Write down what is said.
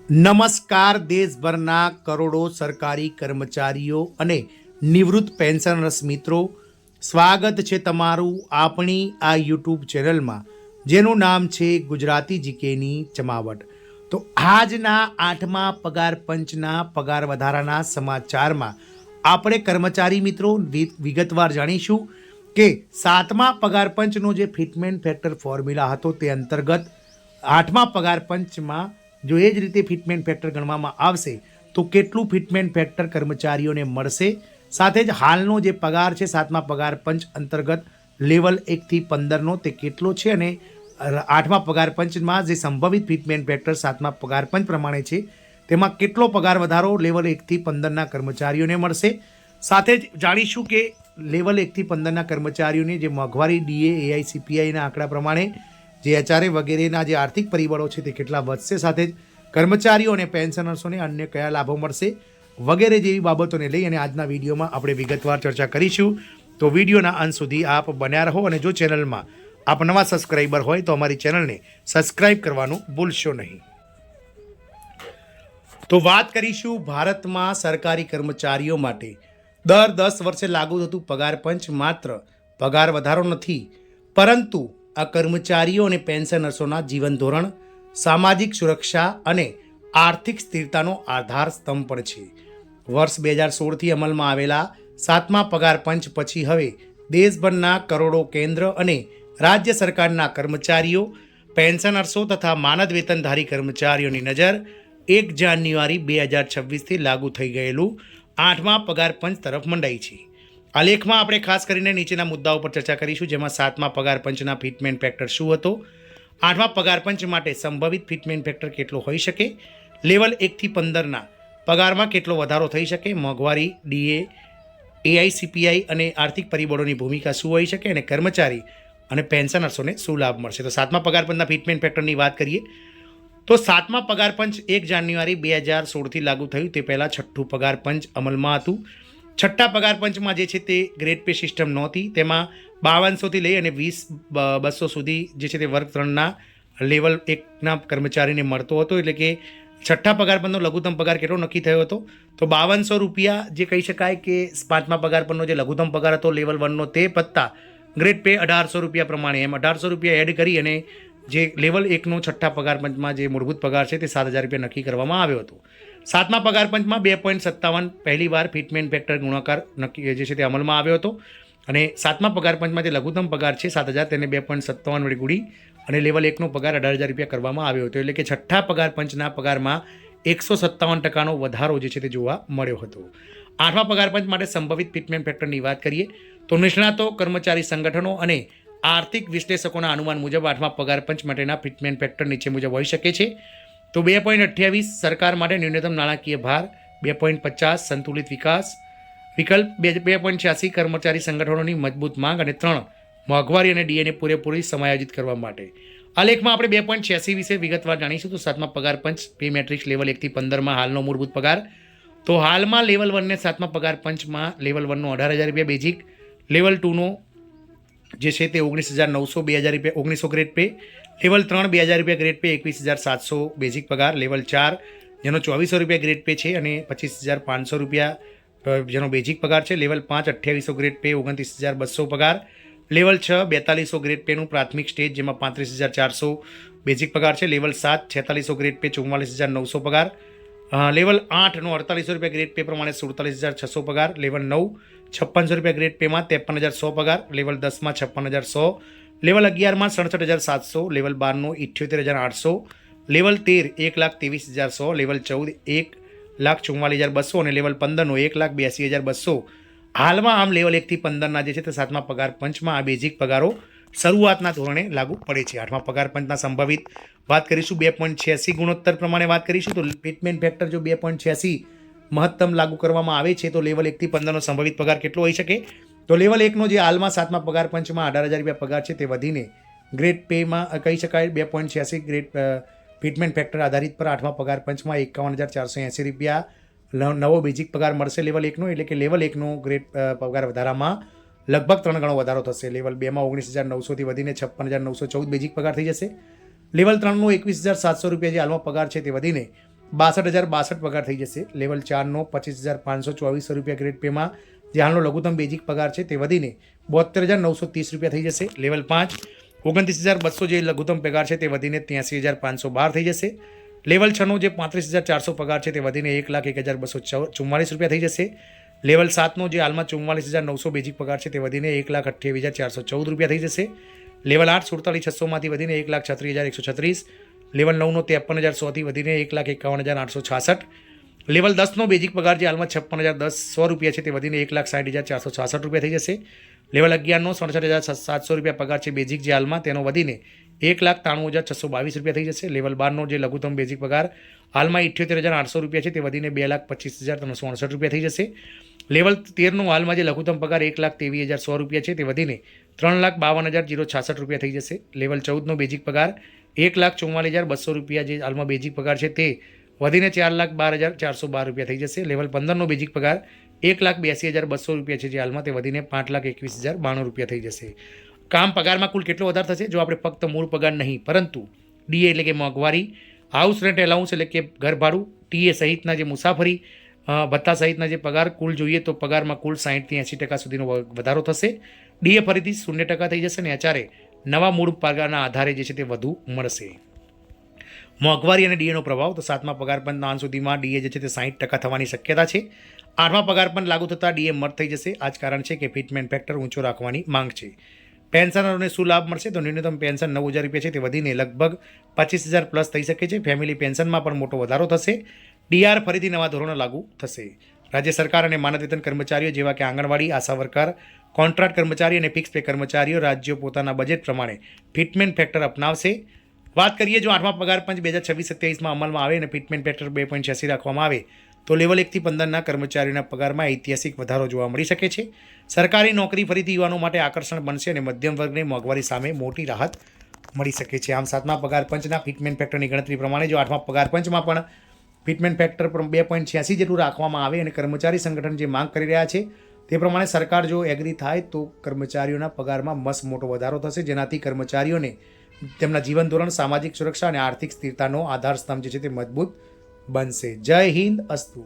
નમસ્કાર. દેશભરના કરોડો સરકારી કર્મચારીઓ અને નિવૃત્ત પેન્શનર્સ મિત્રો, સ્વાગત છે તમારું આપણી આ યુટ્યુબ ચેનલમાં, જેનું નામ છે ગુજરાતી જીકેની જમાવટ. તો આજના 8મા પગાર પંચના પગાર વધારાના સમાચારમાં આપણે કર્મચારી મિત્રો વિગતવાર જાણીશું કે 7મા પગાર પંચનો જે ફિટમેન્ટ ફેક્ટર ફોર્મ્યુલા હતો તે અંતર્ગત 8મા પગાર પંચમાં જો એ જ રીતે ફિટમેન્ટ ફેક્ટર ગણવામાં આવશે તો કેટલું ફિટમેન્ટ ફેક્ટર કર્મચારીઓને મળશે, સાથે જ હાલનો જે પગાર છે 7મા પગાર પંચ અંતર્ગત લેવલ 1 થી 15નો તે કેટલો છે, અને 8મા પગાર પંચમાં જે સંભવિત ફિટમેન્ટ ફેક્ટર 7મા પગાર પંચ પ્રમાણે છે તેમાં કેટલો પગાર વધારો લેવલ 1 થી 15ના કર્મચારીઓને મળશે. સાથે જ જાણીશું કે લેવલ 1 થી 15ના કર્મચારીઓની જે મોંઘવારી ડીએ એઆઈસીપીઆઈના આંકડા પ્રમાણે જે એચઆરએ વગેરેના જે આર્થિક પરિબળો છે તે કેટલા વધશે, સાથે જ કર્મચારીઓ અને પેન્શનર્સોને અન્ય કયા લાભો મળશે વગેરે જેવી બાબતોને લઈ અને આજના વિડીયોમાં આપણે વિગતવાર ચર્ચા કરીશું. તો વિડીયોના અંત સુધી આપ બન્યા રહો, અને જો ચેનલમાં આપ નવા સબસ્ક્રાઈબર હોય તો અમારી ચેનલને સબસ્ક્રાઈબ કરવાનું ભૂલશો નહીં. તો વાત કરીશું ભારતમાં સરકારી કર્મચારીઓ માટે દર 10 વર્ષે લાગુ થતું પગાર પંચ માત્ર પગાર વધારો નથી, પરંતુ આ કર્મચારીઓ અને પેન્શનર્સોના જીવન ધોરણ, સામાજિક સુરક્ષા અને આર્થિક સ્થિરતાનો આધાર સ્તંભ પણ છે. વર્ષ 2016થી અમલમાં આવેલા 7મા પગાર પંચ પછી હવે દેશભરના કરોડો કેન્દ્ર અને રાજ્ય સરકારના કર્મચારીઓ, પેન્શનર્સો તથા માનદ વેતનધારી કર્મચારીઓની નજર 1 જાન્યુઆરી 2026થી લાગુ થઈ ગયેલું 8મા પગાર પંચ તરફ મંડાઈ છે. આ લેખમાં આપણે ખાસ કરીને નીચેના મુદ્દાઓ પર ચર્ચા કરીશું, જેમાં 7મા પગાર પંચના ફિટમેન્ટ ફેક્ટર શું હતો, 8મા પગાર પંચ માટે સંભવિત ફિટમેન્ટ ફેક્ટર કેટલો હોઈ શકે, લેવલ 1 થી 15ના પગારમાં કેટલો વધારો થઈ શકે, મોંઘવારી ડીએ એઆઈસીપીઆઈ અને આર્થિક પરિબળોની ભૂમિકા શું હોઈ શકે, અને કર્મચારી અને પેન્શનર્સોને શું લાભ મળશે. તો 7મા પગાર પંચના ફિટમેન્ટ ફેક્ટરની વાત કરીએ તો 7મા પગાર પંચ 1 જાન્યુઆરી 2016થી લાગુ થયું. તે પહેલાં 6ઠ્ઠું પગાર પંચ અમલમાં હતું. 6ઠ્ઠા પગાર પંચમાં જે છે તે ગ્રેડ પે સિસ્ટમ નહોતી. તેમાં 5200થી લઈ અને 20200 સુધી જે છે તે વર્ગ 3ના લેવલ 1ના કર્મચારીને મળતો હતો. એટલે કે 6ઠ્ઠા પગાર પંચનો લઘુત્તમ પગાર કેટલો નક્કી થયો હતો તો 5200 રૂપિયા, જે કહી શકાય કે 5મા પગાર પંચનો જે લઘુત્તમ પગાર હતો લેવલ 1નો તે પત્તા ગ્રેડ પે 1800 રૂપિયા પ્રમાણે એમ 1800 રૂપિયા એડ કરી અને જે લેવલ 1નો 6ઠ્ઠા પગાર પંચમાં જે મૂળભૂત પગાર છે તે 7000 રૂપિયા નક્કી કરવામાં આવ્યો હતો. 7મા પગાર પંચમાં 2.57 પહેલી વાર ફિટમેન્ટ ફેક્ટર ગુણાકાર નક્કી જે છે તે અમલમાં આવ્યો હતો, અને 7મા પગાર પંચમાં જે લઘુત્તમ પગાર છે 7000 તેને 2.57 વડે ગુણી અને લેવલ 1નો પગાર 18000 રૂપિયા કરવામાં આવ્યો હતો. એટલે કે 6ઠ્ઠા પગાર પંચના પગારમાં 157% વધારો જે છે તે જોવા મળ્યો હતો. 8મા પગાર પંચ માટે સંભવિત ફિટમેન્ટ ફેક્ટરની વાત કરીએ તો નિષ્ણાતો, કર્મચારી સંગઠનો અને આર્થિક વિશ્લેષકોના અનુમાન મુજબ 8મા પગાર પંચ માટેના ફિટમેન્ટ ફેક્ટર નીચે મુજબ હોઈ શકે છે. તો 2.28 સરકાર માટે ન્યૂનતમ નાણાકીય ભાર, 2.50 સંતુલિત વિકાસ વિકલ્પ, 2.86 કર્મચારી સંગઠનોની મજબૂત માંગ, અને 3 મોંઘવારી અને ડીએને પૂરેપૂરી સમાયોજિત કરવા માટે. આ લેખમાં આપણે 2.86 વિશે વિગતવાર જાણીશું. તો 7મા પગાર પંચ પે મેટ્રિક્સ લેવલ 1 થી 15માં હાલનો મૂળભૂત પગાર. તો હાલમાં લેવલ 1ને 7મા પગાર પંચમાં લેવલ 1નો 18000 રૂપિયા બેઝિક, લેવલ 2નો જે છે તે 19900 2000 રૂપિયા 1900 ગ્રેડ પે, લેવલ 3 2000 રૂપિયા ગ્રેડ પે 21700 બેઝિક પગાર, લેવલ 4 જેનો 2400 રૂપિયા ગ્રેડ પે છે અને 25500 રૂપિયા જેનો બેઝિક પગાર છે, લેવલ 5 2800 ગ્રેડ પે 29200 પગાર, લેવલ 6 4200 ગ્રેડ પેનું પ્રાથમિક સ્ટેજ જેમાં 35400 બેઝિક પગાર છે, લેવલ 7 4600 ગ્રેડ પે 44900 પગાર, લેવલ 8નો 4800 રૂપિયા ગ્રેડ પે પ્રમાણે 47600 પગાર, લેવલ 9 5600 રૂપિયા ગ્રેડ પેમાં 53100 પગાર, લેવલ 10માં 56100, લેવલ 11માં 67700, લેવલ 12નો 78800, લેવલ 13 1,23,100, લેવલ 14 1,44,200 અને લેવલ 15નો 1,82,200. હાલમાં આમ લેવલ 1 થી 15ના જે છે તે 7મા પગાર પંચમાં આ બેઝિક પગારો શરૂઆતના ધોરણે લાગુ પડે છે. 8મા પગાર પંચના સંભવિત વાત કરીશું 2.86 ગુણોત્તર પ્રમાણે વાત કરીશું. તો ફિટમેન્ટ ફેક્ટર જો 2.86 મહત્તમ લાગુ કરવામાં આવે છે તો લેવલ 1 થી 15નો સંભવિત પગાર કેટલો હોઈ શકે, તો લેવલ 1નો જે હાલમાં 7મા પગાર પંચમાં 18000 રૂપિયા પગાર છે તે વધીને ગ્રેડ પેમાં કહી શકાય 2.86 ગ્રેડ ફિટમેન્ટ ફેક્ટર આધારિત પર 8મા પગાર પંચમાં 51480 રૂપિયા નવો બેઝિક પગાર મળશે લેવલ 1નો. એટલે કે લેવલ 1નો ગ્રેડ પગાર વધારામાં લગભગ 3 ગણો વધારો થશે. લેવલ 2માં 19900થી વધીને 56914 બેઝિક પગાર થઈ જશે. લેવલ 3નો 21700 રૂપિયા જે હાલમાં પગાર છે તે વધીને 62,062 પગાર થઈ જશે. લેવલ 4નો 25,524 રૂપિયા ગ્રેડ પેમાં જે હાલનો લઘુત્તમ બેઝિક પગાર છે તે વધીને 72,930 રૂપિયા થઈ જશે. લેવલ 5 29,200 જે લઘુત્તમ પગાર છે તે વધીને 83,512 થઈ જશે. લેવલ 6નો જે 35,400 પગાર છે તે વધીને 1,01,244 રૂપિયા થઈ જશે. લેવલ 7નો જે હાલમાં 44,900 બેઝિક પગાર છે તે વધીને 1,28,414 રૂપિયા થઈ જશે. લેવલ 8 47,600માંથી વધીને 1,36,136. લેવલ 9નો 53,100થી વધીને 1,51,866. લેવલ 10નો બેઝિક પગાર જે હાલમાં 56,100 રૂપિયા છે તે વધીને 1,60,466 રૂપિયા થઈ જશે. લેવલ 11નો 67,700 રૂપિયા પગાર છે બેઝિક જે હાલમાં તેનો વધીને 1,93,622 રૂપિયા થઈ જશે. લેવલ 12નો જે લઘુત્તમ બેઝિક પગાર હાલમાં 78,800 રૂપિયા છે તે વધીને 2,25,368 રૂપિયા થઈ જશે. લેવલ 13નો હાલમાં જે લઘુત્તમ પગાર 1,23,100 રૂપિયા છે તે વધીને 3,52,066 રૂપિયા થઈ જશે. લેવલ 14નો બેઝિક પગાર 1,44,200 રૂપિયા જે હાલમાં બેઝિક પગાર છે તે વધીને 4,12,412 રૂપિયા થઈ જશે. લેવલ 15નો બેઝિક પગાર 1,82,200 રૂપિયા છે જે હાલમાં તે વધીને 5,21,092 રૂપિયા થઈ જશે. કામ પગારમાં કુલ કેટલો વધારો થશે? જો આપણે ફક્ત મૂળ પગાર નહીં પરંતુ ડીએ એટલે કે મોંઘવારી, હાઉસ રેન્ટ એલાઉન્સ એટલે કે ઘર ભાડું, ટીએ સહિતના જે મુસાફરી ભત્તા સહિતના જે પગાર કુલ જોઈએ તો પગારમાં કુલ 60થી 80% સુધીનો વધારો થશે. ડીએ ફરીથી 0% થઈ જશે અને એચઆરએ નવા મૂળ પગારના આધારે જે છે તે વધુ મળશે. મોંઘવારી અને ડીએનો પ્રભાવ તો 7મા પગાર પંચના અંત સુધીમાં ડીએ જે છે તે 60% થવાની શક્યતા છે. 8મા પગાર પંચ લાગુ થતાં ડીએ મર્જ થઈ જશે. આ જ કારણ છે કે ફિટમેન્ટ ફેક્ટર ઊંચો રાખવાની માંગ છે. પેન્શનરોને શું લાભ મળશે? તો ન્યૂનતમ પેન્શન 9,000 રૂપિયા છે તે વધીને લગભગ 25,000 પ્લસ થઈ શકે છે. ફેમિલી પેન્શનમાં પણ મોટો વધારો થશે. ડીઆર ફરીથી નવા ધોરણો લાગુ થશે. રાજ્ય સરકાર અને માનદ વેતન કર્મચારીઓ જેવા કે આંગણવાડી, આશા વર્કર, કોન્ટ્રાક્ટ કર્મચારી અને ફિક્સ પે કર્મચારીઓ રાજ્યો પોતાના બજેટ પ્રમાણે ફિટમેન્ટ ફેક્ટર અપનાવશે. વાત કરીએ જો 8મા પગાર પંચ 2026-27માં અમલમાં આવે અને ફિટમેન્ટ ફેક્ટર 2.86 રાખવામાં આવે તો લેવલ 1 થી 15ના કર્મચારીઓના પગારમાં ઐતિહાસિક વધારો જોવા મળી શકે છે. સરકારી નોકરી ફરીથી યુવાનો માટે આકર્ષણ બનશે અને મધ્યમ વર્ગને મોંઘવારી સામે મોટી રાહત મળી શકે છે. આમ 7મા પગાર પંચના ફિટમેન્ટ ફેક્ટરની ગણતરી પ્રમાણે જો 8મા પગાર પંચમાં પણ ફિટમેન્ટ ફેક્ટર 2.86 જેટલું રાખવામાં આવે અને કર્મચારી સંગઠન જે માંગ કરી રહ્યા છે તે પ્રમાણે સરકાર જો એગ્રી થાય તો કર્મચારીઓના પગારમાં મસ્ત મોટો વધારો થશે, જેનાથી કર્મચારીઓને તેમના જીવન ધોરણ, સામાજિક સુરક્ષા અને આર્થિક સ્થિરતાનો આધાર સ્તંભ જે છે તે મજબૂત બનશે. જય હિન્દ, અસ્તુ.